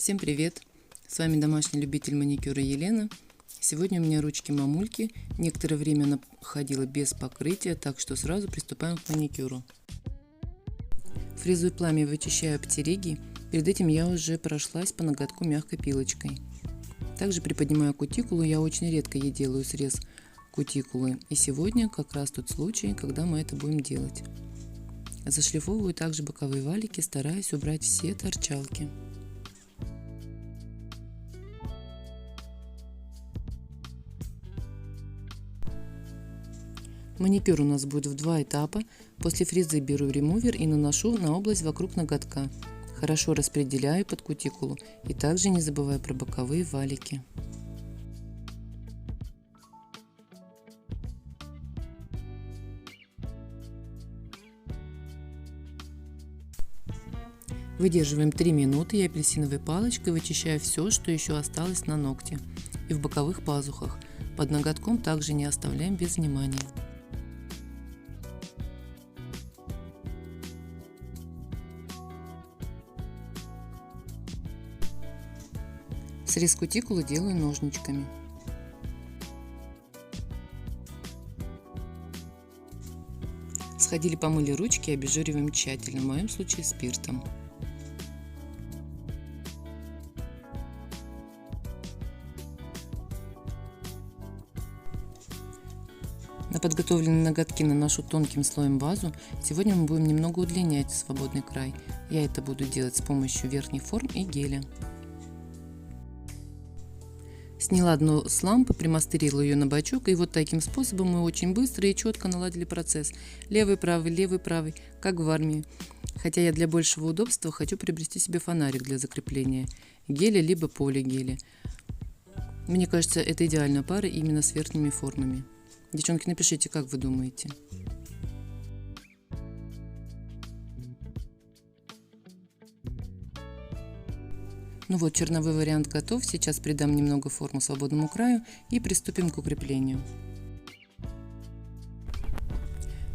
Всем привет! С вами домашний любитель маникюра Елена. Сегодня у меня ручки мамульки. Некоторое время она ходила без покрытия, так что сразу приступаем к маникюру. Фрезу и пламя вычищаю обтереги. Перед этим я уже прошлась по ноготку мягкой пилочкой. Также приподнимаю кутикулу. Я очень редко ей делаю срез кутикулы. И сегодня как раз тот случай, когда мы это будем делать. Зашлифовываю также боковые валики, стараясь убрать все торчалки. Маникюр у нас будет в два этапа. После фрезы беру ремувер и наношу на область вокруг ноготка. Хорошо распределяю под кутикулу и также не забываю про боковые валики. Выдерживаем 3 минуты и апельсиновой палочкой вычищаю все, что еще осталось на ногте и в боковых пазухах. Под ноготком также не оставляем без внимания. Срез кутикулы делаю ножничками. Сходили, помыли ручки и обезжириваем тщательно, в моем случае спиртом. На подготовленные ноготки наношу тонким слоем базу. Сегодня мы будем немного удлинять свободный край. Я это буду делать с помощью верхних форм и геля. Сняла дно с лампы, примастерила ее на бачок, и вот таким способом мы очень быстро и четко наладили процесс. Левый, правый, как в армии. Хотя я для большего удобства хочу приобрести себе фонарик для закрепления геля либо полигеля. Мне кажется, это идеальная пара именно с верхними формами. Девчонки, напишите, как вы думаете. Ну вот, черновой вариант готов. Сейчас придам немного форму свободному краю и приступим к укреплению.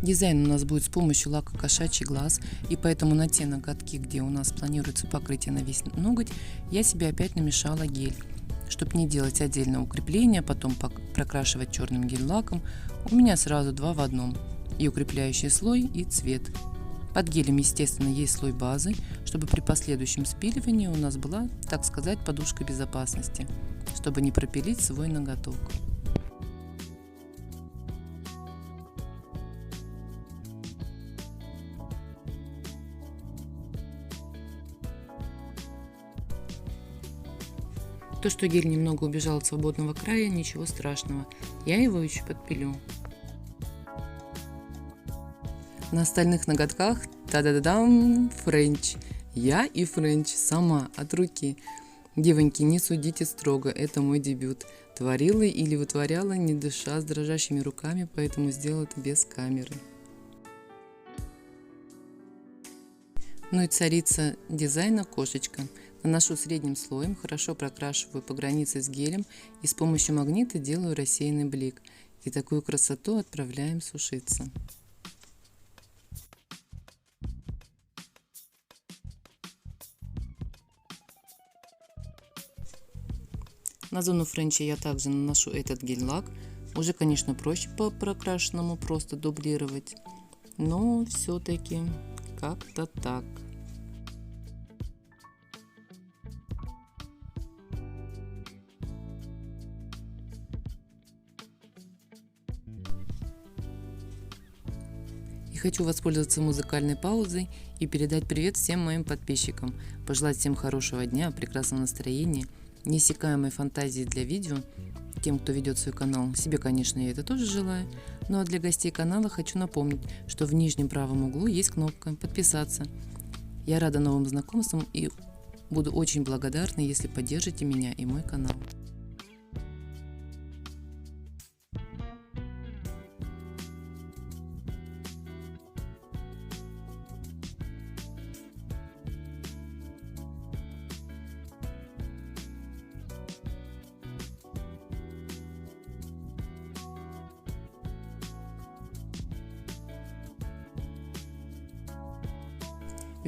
Дизайн у нас будет с помощью лака кошачий глаз, и поэтому на те ноготки, где у нас планируется покрытие на весь ноготь, я себе опять намешала гель. Чтобы не делать отдельно укрепление, потом прокрашивать черным гель-лаком, у меня сразу два в одном: и укрепляющий слой, и цвет. Под гелем, естественно, есть слой базы, чтобы при последующем спиливании у нас была, так сказать, подушка безопасности, чтобы не пропилить свой ноготок. То, что гель немного убежал от свободного края, ничего страшного, я его еще подпилю. На остальных ноготках та-да-да-дам, френч. Я и френч сама, от руки. Девоньки, не судите строго, это мой дебют. Творила или вытворяла, не дыша, с дрожащими руками, поэтому сделала это без камеры. Ну и царица дизайна кошечка. Наношу средним слоем, хорошо прокрашиваю по границе с гелем и с помощью магнита делаю рассеянный блик. И такую красоту отправляем сушиться. На зону френча я также наношу этот гель-лак. Уже, конечно, проще по прокрашенному просто дублировать, но все-таки как-то так. И хочу воспользоваться музыкальной паузой и передать привет всем моим подписчикам, пожелать всем хорошего дня, прекрасного настроения, неиссякаемой фантазии для видео. Тем, кто ведет свой канал, себе, конечно, я это тоже желаю. Ну а для гостей канала хочу напомнить, что в нижнем правом углу есть кнопка «Подписаться». Я рада новым знакомствам и буду очень благодарна, если поддержите меня и мой канал.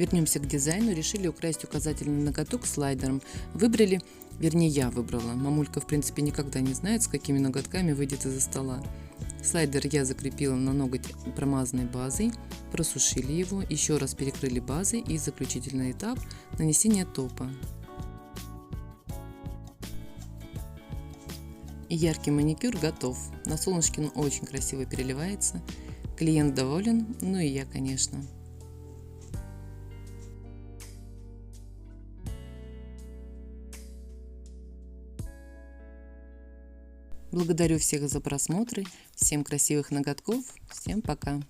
Вернемся к дизайну. Решили украсить указательный ноготок слайдером. Вернее, я выбрала. Мамулька, в принципе, никогда не знает, с какими ноготками выйдет из-за стола. Слайдер я закрепила на ноготь промазанной базой, просушили его, еще раз перекрыли базой и заключительный этап – нанесение топа. И яркий маникюр готов. На солнышке он очень красиво переливается. Клиент доволен, ну и я, конечно. Благодарю всех за просмотры. Всем красивых ноготков. Всем пока.